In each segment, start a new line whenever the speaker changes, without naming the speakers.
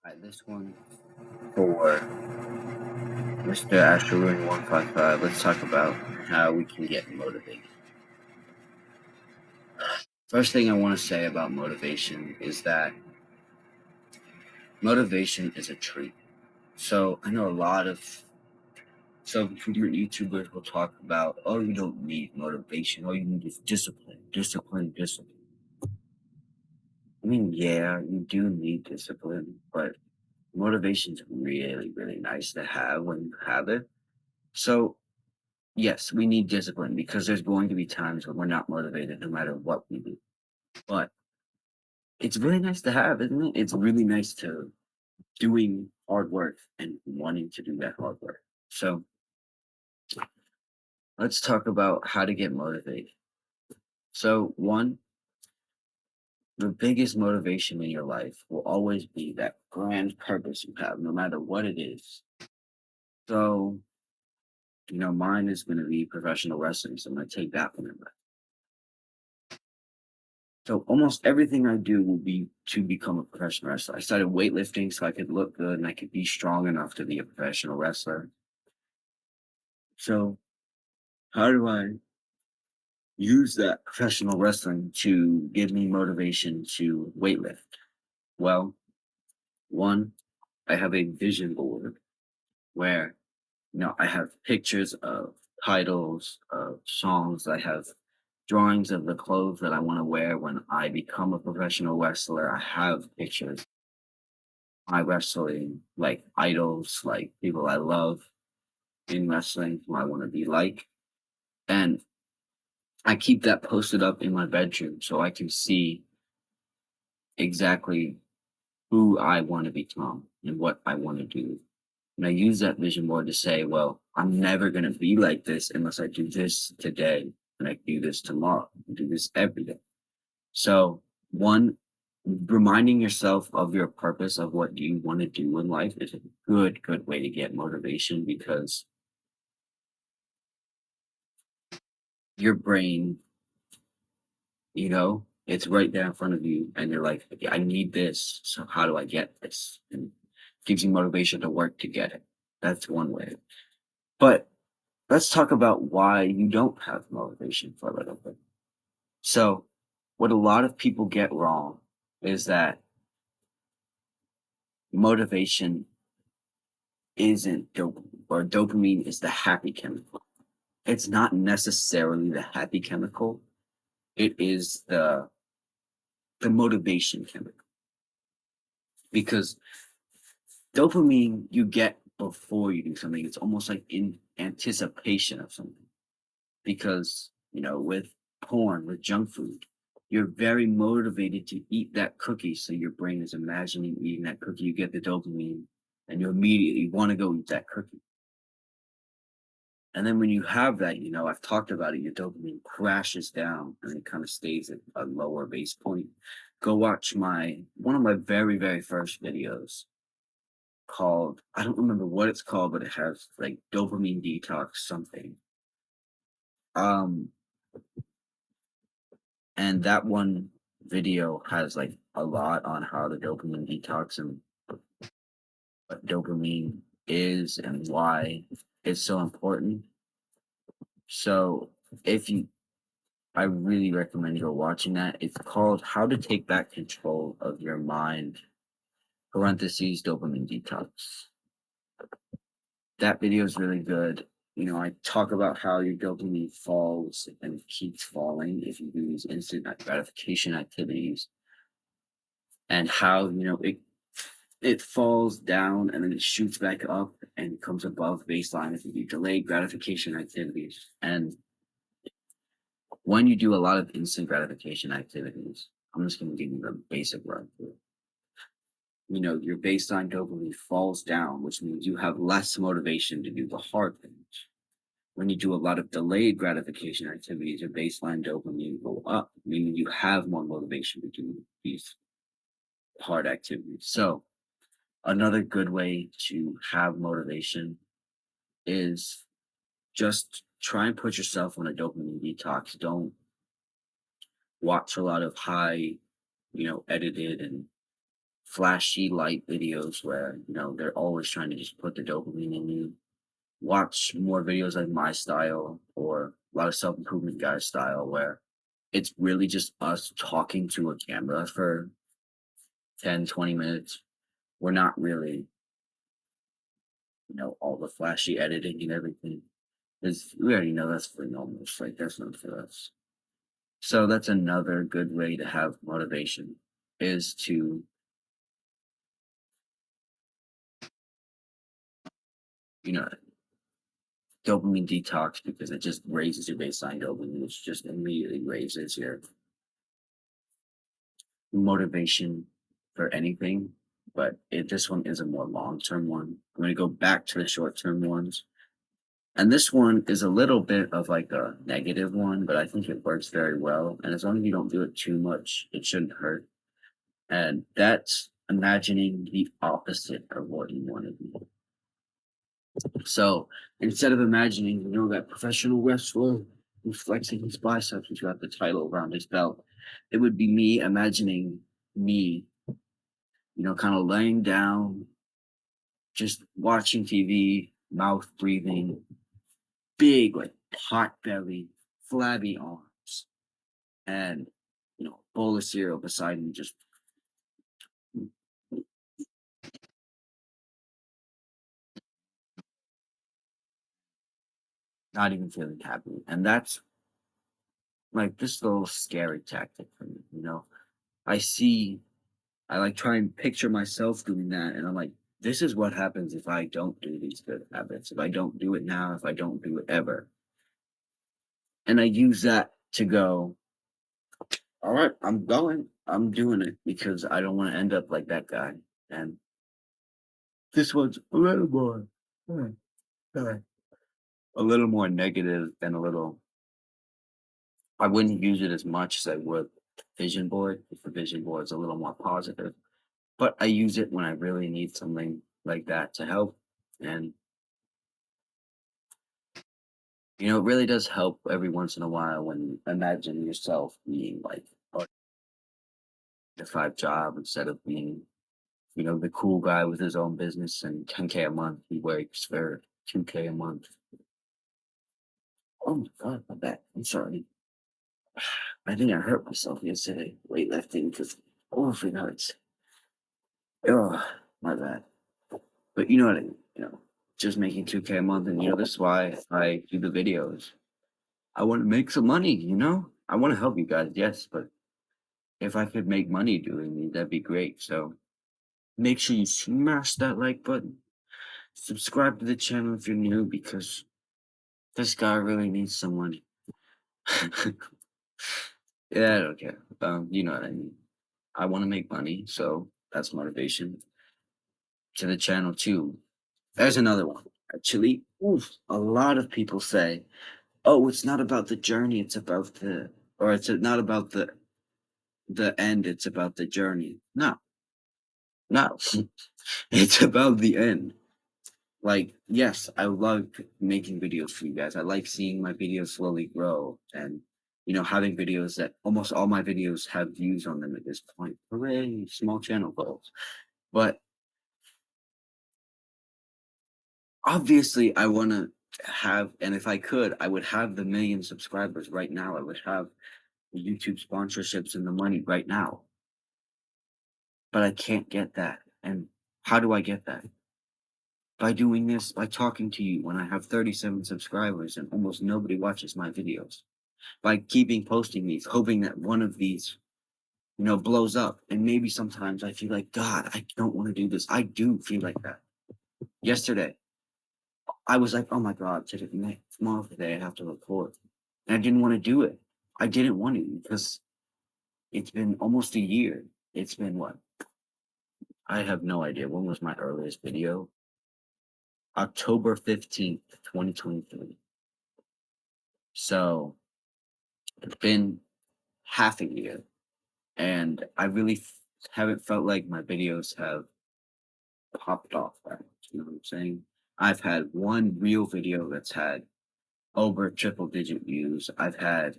Alright, this one for Mr. Asheroon 155. Let's talk about how we can get motivated. First thing I want to say about motivation is that motivation is a treat. So I know a lot of self-improvement YouTubers will talk about, oh, you don't need motivation. All you need is discipline, discipline, discipline. I mean, yeah, you do need discipline, but motivation's really, really nice to have when you have it. So yes, we need discipline because there's going to be times when we're not motivated no matter what we do. But it's really nice to have, isn't it? It's really nice to doing hard work and wanting to do that hard work. So let's talk about how to get motivated. So one, the biggest motivation in your life will always be that grand purpose you have, no matter what it is. So, mine is going to be professional wrestling. So I'm going to take that one. So almost everything I do will be to become a professional wrestler. I started weightlifting so I could look good and I could be strong enough to be a professional wrestler. So how do I use that professional wrestling to give me motivation to weightlift? Well, one, I have a vision board where I have pictures of titles of songs. I have drawings of the clothes that I want to wear when I become a professional wrestler. I have pictures my wrestling, like idols, like people I love in wrestling, who I want to be like. And I keep that posted up in my bedroom so I can see exactly who I want to become and what I want to do. And I use that vision board to say, well, I'm never going to be like this unless I do this today and I do this tomorrow and do this every day. So, one, reminding yourself of your purpose of what you want to do in life is a good way to get motivation because your brain, it's right there in front of you, and you're like, "Okay, I need this. So, how do I get this?" And gives you motivation to work to get it. That's one way. But let's talk about why you don't have motivation for a little bit. So, what a lot of people get wrong is that motivation isn't dopamine, or dopamine is the happy chemical. It's not necessarily the happy chemical. It is the motivation chemical because dopamine you get before you do something. It's almost like in anticipation of something because, with porn, with junk food, you're very motivated to eat that cookie. So your brain is imagining eating that cookie. You get the dopamine and you immediately want to go eat that cookie. And then when you have that, I've talked about it, your dopamine crashes down and it kind of stays at a lower base point. Go watch one of my very, very first videos called, I don't remember what it's called, but it has like dopamine detox something. Um, and that one video has like a lot on how the dopamine detox and what dopamine is and why it's so important. So if you I really recommend you go watching that. It's called How to Take Back Control of Your Mind, parentheses, dopamine detox. That video is really good. I talk about how your dopamine falls and keeps falling if you do these instant gratification activities and how, it falls down and then it shoots back up and comes above baseline if you do delayed gratification activities. And when you do a lot of instant gratification activities, I'm just going to give you the basic run through. Your baseline dopamine falls down, which means you have less motivation to do the hard things. When you do a lot of delayed gratification activities, your baseline dopamine go up, meaning you have more motivation to do these hard activities. So another good way to have motivation is just try and put yourself on a dopamine detox. Don't watch a lot of high, edited and flashy light videos where, they're always trying to just put the dopamine in you. Watch more videos like my style or a lot of self-improvement guy style where it's really just us talking to a camera for 10, 20 minutes. We're not really, all the flashy editing and everything. Because we already know that's for normals. Like that's not for us. So that's another good way to have motivation is to, you know, dopamine detox because it just raises your baseline dopamine, which just immediately raises your motivation for anything. But this one is a more long term one. I'm going to go back to the short term ones. And this one is a little bit of like a negative one, but I think it works very well. And as long as you don't do it too much, it shouldn't hurt. And that's imagining the opposite of what you want to be. So instead of imagining, that professional wrestler who's flexing his biceps, who's got the title around his belt, it would be me imagining me, kind of laying down, just watching TV, mouth breathing, big, like pot belly, flabby arms, and, bowl of cereal beside me, just not even feeling happy. And that's like this little scary tactic for me, I see I like try and picture myself doing that, and I'm like, this is what happens if I don't do these good habits. If I don't do it now, if I don't do it ever. And I use that to go, all right, I'm going, I'm doing it because I don't want to end up like that guy. And this one's a little more, sorry, a little more negative and a little, I wouldn't use it as much as I would vision board. If the vision board is a little more positive, but I use it when I really need something like that to help. And it really does help every once in a while when you imagine yourself being like a five job instead of being, the cool guy with his own business and 10K a month. He works for 2K a month. Oh my God, my back. I'm sorry. I think I hurt myself yesterday weightlifting because oh, it hurts. Oh, my bad. But you know what I mean, just making 2K a month. And, this is why I do the videos. I want to make some money, I want to help you guys, yes, but if I could make money doing it, that'd be great. So make sure you smash that like button. Subscribe to the channel if you're new because this guy really needs some money. Yeah, I don't care. You know what I mean. I want to make money, so that's motivation to the channel too. There's another one. Actually, oof, a lot of people say, "Oh, it's not about the journey; it's about or it's not about the end; it's about the journey." No, no, it's about the end. Like, yes, I love making videos for you guys. I like seeing my videos slowly grow and, having videos that almost all my videos have views on them at this point. Hooray, small channel goals. But obviously, I want to have, and if I could, I would have the million subscribers right now. I would have the YouTube sponsorships and the money right now. But I can't get that. And how do I get that? By doing this, by talking to you when I have 37 subscribers and almost nobody watches my videos. By keeping posting these, hoping that one of these, blows up. And maybe sometimes I feel like, God, I don't want to do this. I do feel like that. Yesterday, I was like, oh my God, tomorrow today I have to record. And I didn't want to do it. I didn't want to because it's been almost a year. It's been what? I have no idea. When was my earliest video? October 15th, 2023. So it's been half a year. And I really haven't felt like my videos have popped off that much, you know what I'm saying? I've had one real video that's had over triple digit views. I've had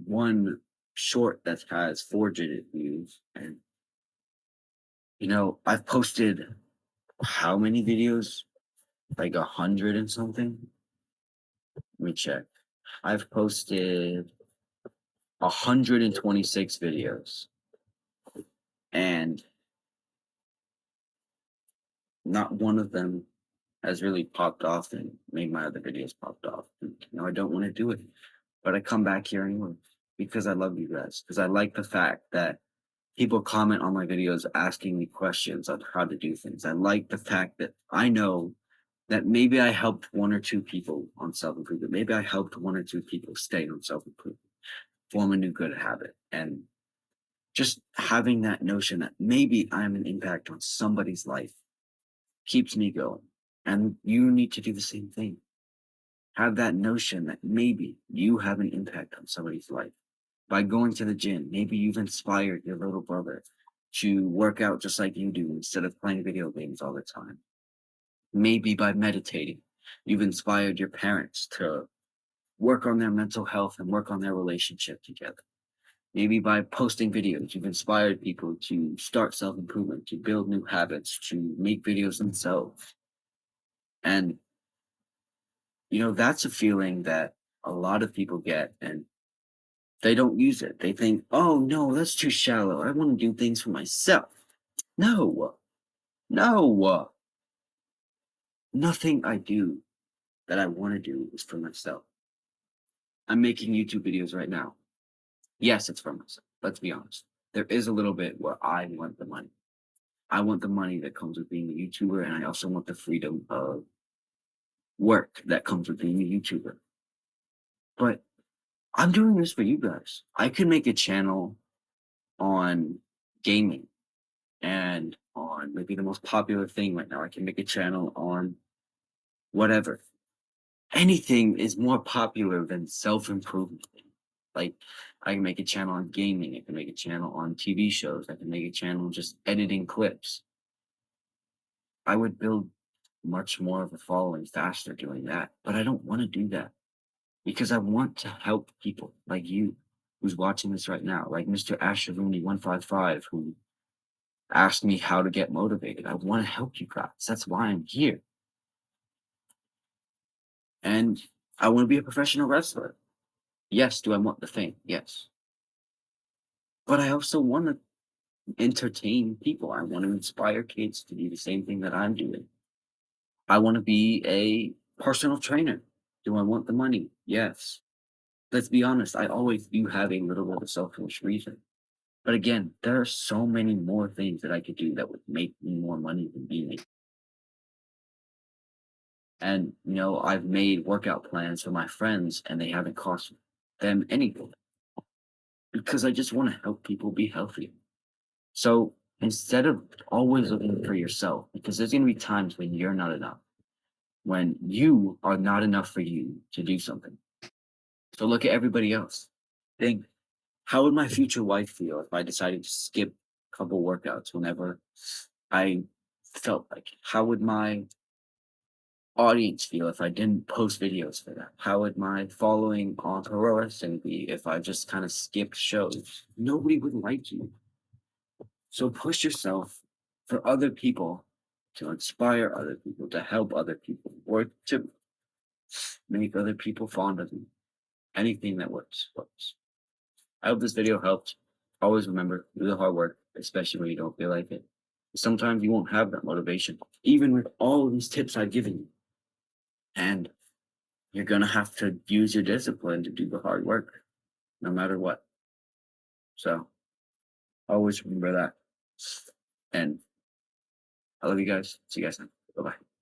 one short that has 4 digit views, and I've posted how many videos? Like 100 and something? Let me check. I've posted 126 videos, and not one of them has really popped off and made my other videos popped off. I don't want to do it, but I come back here anyway because I love you guys. Because I like the fact that people comment on my videos asking me questions on how to do things. I like the fact that I know that maybe I helped one or two people on self improvement. Maybe I helped one or two people stay on self improvement, form a new good habit, and just having that notion that maybe I'm an impact on somebody's life keeps me going. And you need to do the same thing. Have that notion that maybe you have an impact on somebody's life. By going to the gym, maybe you've inspired your little brother to work out just like you do instead of playing video games all the time. Maybe by meditating, you've inspired your parents to work on their mental health and work on their relationship together. Maybe by posting videos, you've inspired people to start self improvement, to build new habits, to make videos themselves. And, that's a feeling that a lot of people get and they don't use it. They think, oh, no, that's too shallow. I want to do things for myself. No, no, nothing I do that I want to do is for myself. I'm making YouTube videos right now. Yes, it's for myself. Let's be honest. There is a little bit where I want the money. I want the money that comes with being a YouTuber, and I also want the freedom of work that comes with being a YouTuber. But I'm doing this for you guys. I could make a channel on gaming and on maybe the most popular thing right now. I can make a channel on whatever. Anything is more popular than self improvement. Like, I can make a channel on gaming. I can make a channel on TV shows. I can make a channel just editing clips. I would build much more of a following faster doing that, but I don't want to do that because I want to help people like you who's watching this right now, like Mr. Asher Rooney 155, who asked me how to get motivated. I want to help you guys. That's why I'm here. And I want to be a professional wrestler. Yes, do I want the fame? Yes. But I also want to entertain people. I want to inspire kids to do the same thing that I'm doing. I want to be a personal trainer. Do I want the money? Yes. Let's be honest, I always do have a little bit of selfish reason. But again, there are so many more things that I could do that would make me more money than being a. And I've made workout plans for my friends and they haven't cost them anything because I just want to help people be healthy. So instead of always looking for yourself, because there's gonna be times when you're not enough, when you are not enough for you to do something. So look at everybody else. Think, how would my future wife feel if I decided to skip a couple workouts whenever I felt like it? How would my audience feel if I didn't post videos for them? How would my following on Pro Wrestling be if I just kind of skipped shows? Nobody would like you. So push yourself for other people, to inspire other people, to help other people, or to make other people fond of you. Anything that works, works. I hope this video helped. Always remember, do the hard work, especially when you don't feel like it. Sometimes you won't have that motivation, even with all of these tips I've given you. And you're going to have to use your discipline to do the hard work, no matter what. So always remember that. And I love you guys. See you guys next. Bye bye.